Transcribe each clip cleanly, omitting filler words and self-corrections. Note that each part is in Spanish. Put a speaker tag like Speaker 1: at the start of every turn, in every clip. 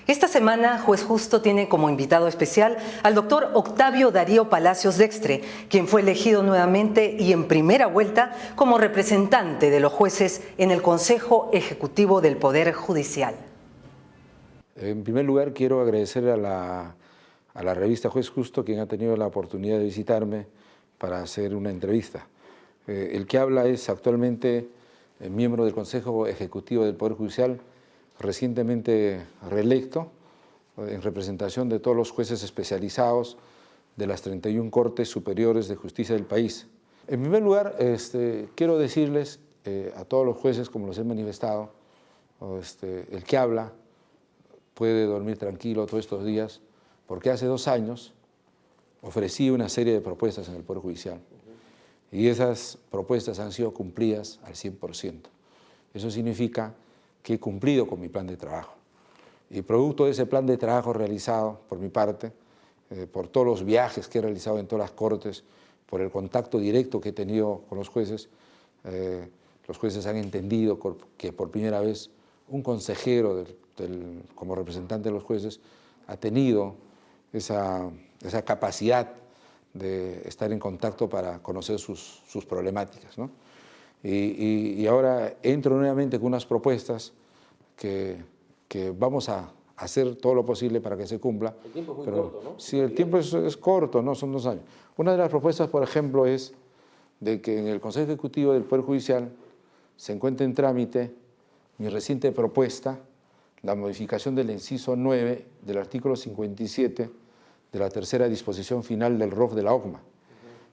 Speaker 1: Esta semana, Juez Justo tiene como invitado especial al doctor Octavio Darío Palacios Dextre, quien fue elegido nuevamente y en primera vuelta como representante de los jueces en el Consejo Ejecutivo del Poder Judicial.
Speaker 2: En primer lugar, quiero agradecer a la revista Juez Justo, quien ha tenido la oportunidad de visitarme para hacer una entrevista. El que habla es actualmente miembro del Consejo Ejecutivo del Poder Judicial, recientemente reelecto en representación de todos los jueces especializados de las 31 Cortes Superiores de Justicia del país. En primer lugar, quiero decirles a todos los jueces, como los he manifestado, el que habla puede dormir tranquilo todos estos días, porque hace 2 años ofrecí una serie de propuestas en el Poder Judicial y esas propuestas han sido cumplidas al 100%. Eso significa que he cumplido con mi plan de trabajo. Y producto de ese plan de trabajo realizado por mi parte, por todos los viajes que he realizado en todas las cortes, por el contacto directo que he tenido con los jueces han entendido que por primera vez un consejero como representante de los jueces ha tenido esa capacidad de estar en contacto para conocer sus problemáticas, ¿no? Y ahora entro nuevamente con unas propuestas que vamos a hacer todo lo posible para que se cumpla.
Speaker 3: El tiempo es muy corto, ¿no?
Speaker 2: Sí, el tiempo es corto, ¿no? Son 2 años. Una de las propuestas, por ejemplo, es de que en el Consejo Ejecutivo del Poder Judicial se encuentre en trámite mi reciente propuesta, la modificación del inciso 9 del artículo 57 de la tercera disposición final del ROF de la OCMA,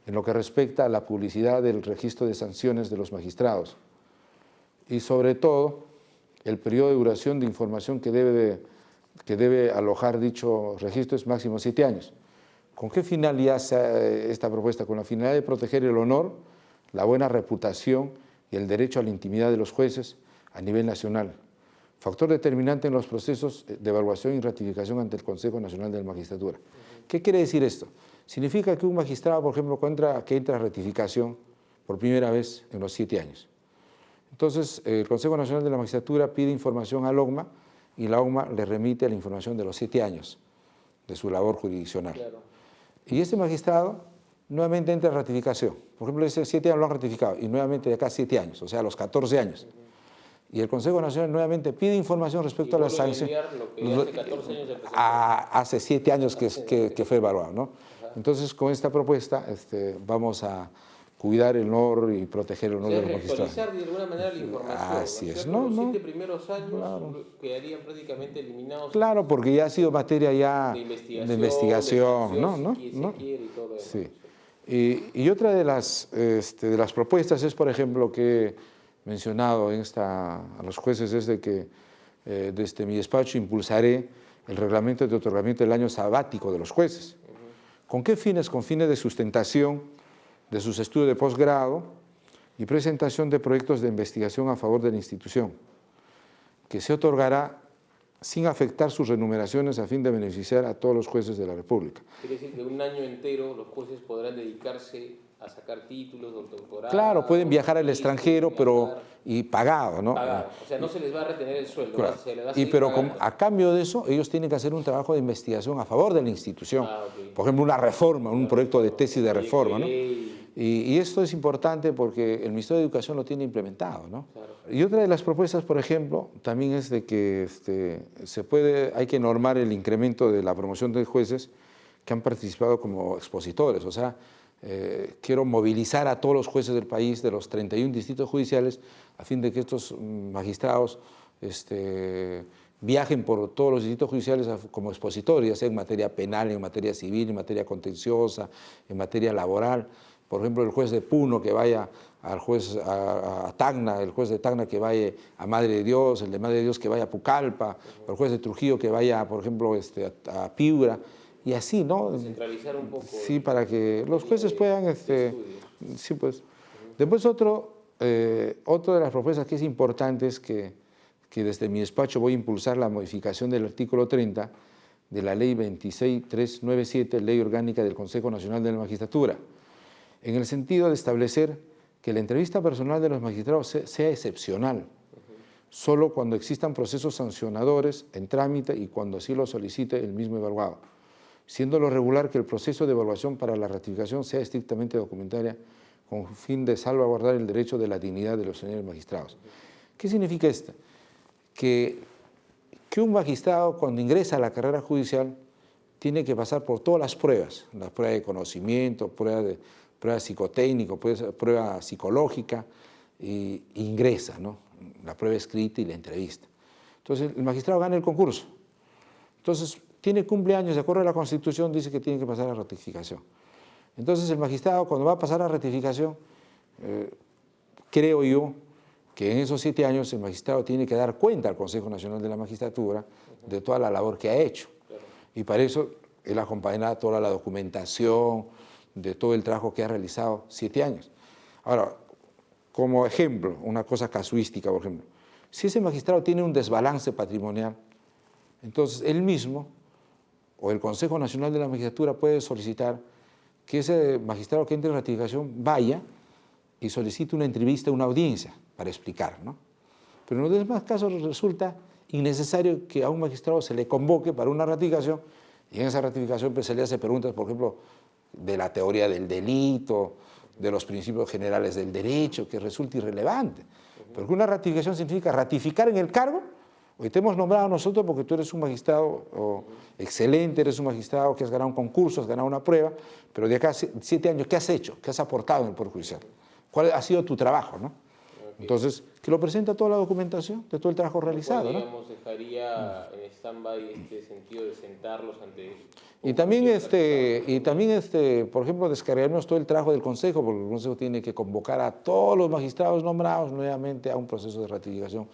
Speaker 2: en lo que respecta a la publicidad del registro de sanciones de los magistrados y sobre todo el periodo de duración de información que debe alojar dicho registro es máximo 7 años. ¿Con qué finalidad se hace esta propuesta? Con la finalidad de proteger el honor, la buena reputación y el derecho a la intimidad de los jueces a nivel nacional, factor determinante en los procesos de evaluación y ratificación ante el Consejo Nacional de la Magistratura. ¿Qué quiere decir esto? Significa que un magistrado, por ejemplo, que entra a ratificación por primera vez en los 7 años. Entonces, el Consejo Nacional de la Magistratura pide información al OCMA y la OCMA le remite la información de los 7 años de su labor jurisdiccional. Claro. Y este magistrado nuevamente entra a ratificación. Por ejemplo, ese 7 años lo han ratificado y nuevamente de acá 7 años, o sea, a los 14 años. Y el Consejo Nacional nuevamente pide información respecto a las sanciones. Hace 7 años que fue evaluado, ¿no? Entonces, con esta propuesta vamos a cuidar el honor y proteger el honor de los magistrados.
Speaker 3: Actualizar de alguna manera la información.
Speaker 2: Así es,
Speaker 3: ¿no?
Speaker 2: Los
Speaker 3: 7 primeros años quedarían prácticamente eliminados.
Speaker 2: Claro, porque ya ha sido materia ya de investigación, ¿no? Sí. Y otra de las propuestas es, por ejemplo, que he mencionado a los jueces es de que desde mi despacho impulsaré el reglamento de otorgamiento del año sabático de los jueces. ¿Con qué fines? Con fines de sustentación de sus estudios de posgrado y presentación de proyectos de investigación a favor de la institución, que se otorgará sin afectar sus remuneraciones a fin de beneficiar a todos los jueces de la República.
Speaker 3: Quiere decir que un año entero los jueces podrán dedicarse a sacar títulos, doctorados.
Speaker 2: Claro, pueden viajar al extranjero, y pagado, ¿no?
Speaker 3: Pagado. O sea, no se les va a retener el sueldo,
Speaker 2: claro.
Speaker 3: Se les va a
Speaker 2: pero a cambio de eso, ellos tienen que hacer un trabajo de investigación a favor de la institución. Okay. Por ejemplo, una reforma, un proyecto de tesis de reforma, ¿no? Y esto es importante porque el Ministerio de Educación lo tiene implementado, ¿no? Claro. Y otra de las propuestas, por ejemplo, también es de que hay que normar el incremento de la promoción de jueces que han participado como expositores, o sea, quiero movilizar a todos los jueces del país, de los 31 distritos judiciales, a fin de que estos magistrados viajen por todos los distritos judiciales como expositores, ya sea en materia penal, en materia civil, en materia contenciosa, en materia laboral. Por ejemplo, el juez de Puno que vaya a Tacna, el juez de Tacna que vaya a Madre de Dios, el de Madre de Dios que vaya a Pucallpa, el juez de Trujillo que vaya, por ejemplo, a Piura. Y así, ¿no?
Speaker 3: Descentralizar un poco.
Speaker 2: Sí, para que los jueces puedan... sí, pues. Después otra de las propuestas que es importante es que desde mi despacho voy a impulsar la modificación del artículo 30 de la Ley 26397, Ley Orgánica del Consejo Nacional de la Magistratura, en el sentido de establecer que la entrevista personal de los magistrados sea excepcional. O solo cuando existan procesos sancionadores en trámite y cuando así lo solicite el mismo evaluado, siendo lo regular que el proceso de evaluación para la ratificación sea estrictamente documentaria con fin de salvaguardar el derecho de la dignidad de los señores magistrados. ¿Qué significa esto? Que un magistrado cuando ingresa a la carrera judicial tiene que pasar por todas las pruebas de conocimiento, prueba psicotécnico, prueba psicológica, e ingresa, ¿no? La prueba escrita y la entrevista. Entonces el magistrado gana el concurso. Entonces tiene cumpleaños, de acuerdo a la Constitución, dice que tiene que pasar a ratificación. Entonces el magistrado cuando va a pasar a ratificación, creo yo que en esos 7 años el magistrado tiene que dar cuenta al Consejo Nacional de la Magistratura de toda la labor que ha hecho. Y para eso él acompañará toda la documentación de todo el trabajo que ha realizado 7 años. Ahora, como ejemplo, una cosa casuística, por ejemplo, si ese magistrado tiene un desbalance patrimonial, entonces él mismo o el Consejo Nacional de la Magistratura puede solicitar que ese magistrado que entre en ratificación vaya y solicite una entrevista, una audiencia para explicar, ¿no? Pero en los demás casos resulta innecesario que a un magistrado se le convoque para una ratificación y en esa ratificación pues, se le hace preguntas, por ejemplo, de la teoría del delito, de los principios generales del derecho, que resulta irrelevante. Porque una ratificación significa ratificar en el cargo. Hoy te hemos nombrado a nosotros porque tú eres un magistrado excelente, eres un magistrado que has ganado un concurso, has ganado una prueba, pero de acá a 7 años, ¿qué has hecho? ¿Qué has aportado en el Poder Judicial? ¿Cuál ha sido tu trabajo, no? Entonces, que lo presenta toda la documentación de todo el trabajo realizado, ¿no?
Speaker 3: Digamos, dejaría en stand-by este sentido de sentarlos ante...
Speaker 2: Y también, por ejemplo, descargarnos todo el trabajo del Consejo, porque el Consejo tiene que convocar a todos los magistrados nombrados nuevamente a un proceso de ratificación.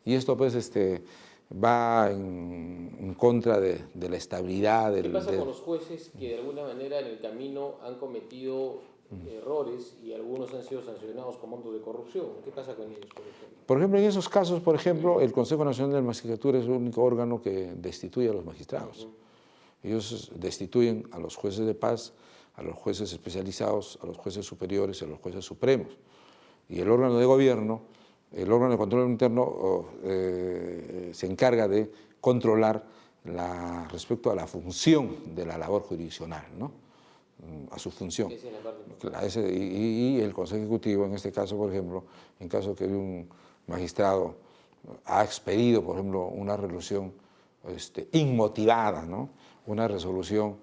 Speaker 2: Y esto, pues, va en contra de la estabilidad.
Speaker 3: ¿Qué pasa con los jueces que de alguna manera en el camino han cometido errores y algunos han sido sancionados con montos de corrupción? ¿Qué pasa con ellos, por ejemplo?
Speaker 2: Por ejemplo, en esos casos, por ejemplo, el Consejo Nacional de la Magistratura es el único órgano que destituye a los magistrados. Ellos destituyen a los jueces de paz, a los jueces especializados, a los jueces superiores y a los jueces supremos. Y el órgano de gobierno, el órgano de control interno, se encarga de controlar respecto a la función de la labor jurisdiccional, ¿no? A su función. Y el Consejo Ejecutivo, en este caso, por ejemplo, en caso que un magistrado ha expedido, por ejemplo, una resolución inmotivada, ¿no? Una resolución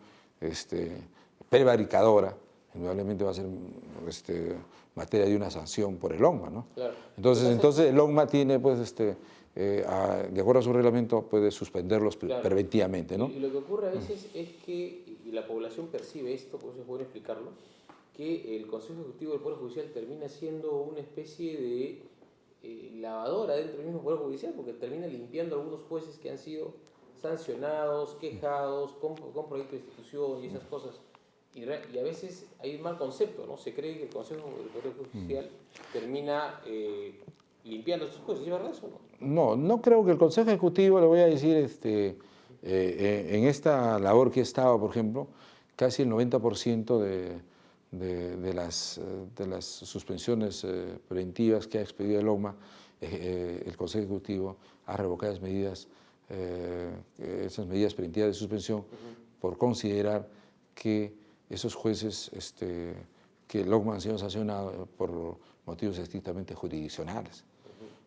Speaker 2: prevaricadora, indudablemente va a ser materia de una sanción por el ONMA, ¿no? Claro. Entonces el ONMA tiene, pues, de acuerdo a su reglamento, puede suspenderlos preventivamente, ¿no?
Speaker 3: Y lo que ocurre a veces es que, y la población percibe esto, por eso es bueno explicarlo, que el Consejo Ejecutivo del Poder Judicial termina siendo una especie de lavadora dentro del mismo Poder Judicial, porque termina limpiando a algunos jueces que han sido sancionados, quejados, con proyecto de institución y esas cosas. Y a veces hay un mal concepto, ¿no? Se cree que el Consejo del Poder Judicial termina limpiando a estos jueces. ¿Es verdad eso o no?
Speaker 2: No creo que el Consejo Ejecutivo, le voy a decir, en esta labor que he estado, por ejemplo, casi el 90% de las suspensiones preventivas que ha expedido el ONMA, el Consejo Ejecutivo ha revocado esas medidas preventivas de suspensión por considerar que esos jueces que el ONMA han sido sancionados por motivos estrictamente jurisdiccionales.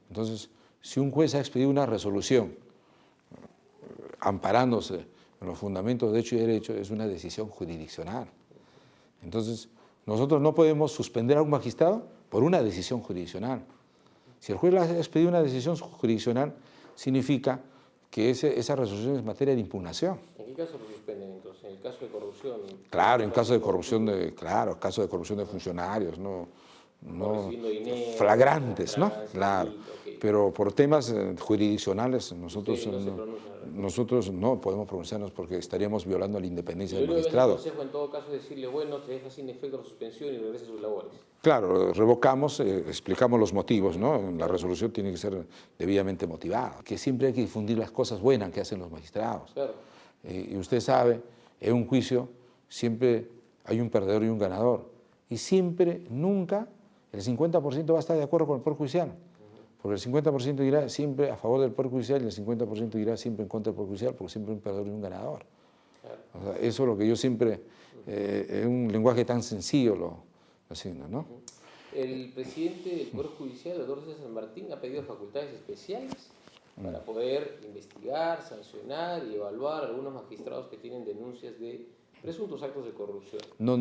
Speaker 2: Entonces, si un juez ha expedido una resolución amparándose en los fundamentos de hecho y derecho, es una decisión jurisdiccional. Entonces, nosotros no podemos suspender a un magistrado por una decisión jurisdiccional. Si el juez ha expedido una decisión jurisdiccional, significa que esa resolución es materia de impugnación.
Speaker 3: ¿En qué caso lo suspenden entonces? ¿En el caso de corrupción?
Speaker 2: Claro, en caso de corrupción caso de corrupción de funcionarios, no
Speaker 3: dinero,
Speaker 2: flagrantes, ¿no? Claro.
Speaker 3: Okay.
Speaker 2: Pero por temas jurisdiccionales nosotros no podemos pronunciarnos porque estaríamos violando la independencia del magistrado.
Speaker 3: El consejo en todo caso es decirle, bueno, se deja sin efecto la suspensión y regresa a sus labores.
Speaker 2: Claro, revocamos, explicamos los motivos, ¿no? La resolución tiene que ser debidamente motivada, que siempre hay que difundir las cosas buenas que hacen los magistrados.
Speaker 3: Claro.
Speaker 2: Y usted sabe, en un juicio siempre hay un perdedor y un ganador. Y siempre, nunca, el 50% va a estar de acuerdo con el Poder Judicial. Porque el 50% dirá siempre a favor del Poder Judicial y el 50% dirá siempre en contra del Poder Judicial, porque siempre hay un perdedor y un ganador. O sea, eso es lo que yo siempre, en un lenguaje tan sencillo lo asigno, ¿no?
Speaker 3: El presidente del Poder Judicial, el doctor César Martín, ha pedido facultades especiales para poder investigar, sancionar y evaluar a algunos magistrados que tienen denuncias de presuntos actos de corrupción.
Speaker 2: No,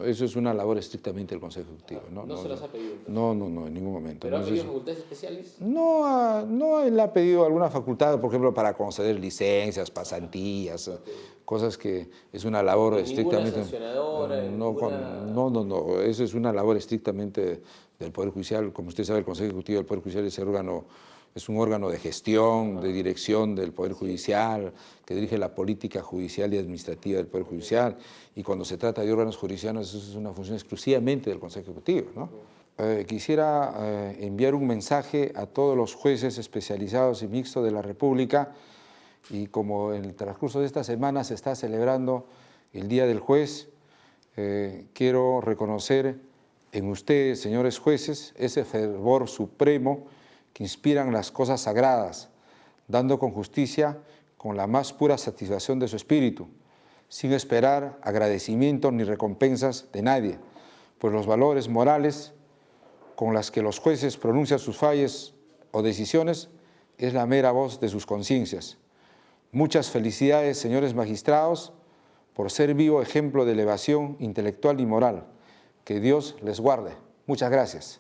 Speaker 2: eso es una labor estrictamente del Consejo Ejecutivo.
Speaker 3: No se las ha pedido. Entonces.
Speaker 2: No, en ningún momento.
Speaker 3: ¿Pero ha pedido facultades especiales?
Speaker 2: No, él ha pedido alguna facultad, por ejemplo, para conceder licencias, pasantías, cosas que es una labor estrictamente...
Speaker 3: Sancionadora,
Speaker 2: no, eso es una labor estrictamente del Poder Judicial. Como usted sabe, el Consejo Ejecutivo del Poder Judicial es un órgano de gestión, de dirección del Poder Judicial, que dirige la política judicial y administrativa del Poder Judicial, y cuando se trata de órganos judiciales, eso es una función exclusivamente del Consejo Ejecutivo, ¿no? Quisiera enviar un mensaje a todos los jueces especializados y mixtos de la República, y como en el transcurso de esta semana se está celebrando el Día del Juez, quiero reconocer en ustedes, señores jueces, ese fervor supremo que inspiran las cosas sagradas, dando con justicia con la más pura satisfacción de su espíritu, sin esperar agradecimientos ni recompensas de nadie, pues los valores morales con las que los jueces pronuncian sus fallos o decisiones es la mera voz de sus conciencias. Muchas felicidades, señores magistrados, por ser vivo ejemplo de elevación intelectual y moral. Que Dios les guarde. Muchas gracias.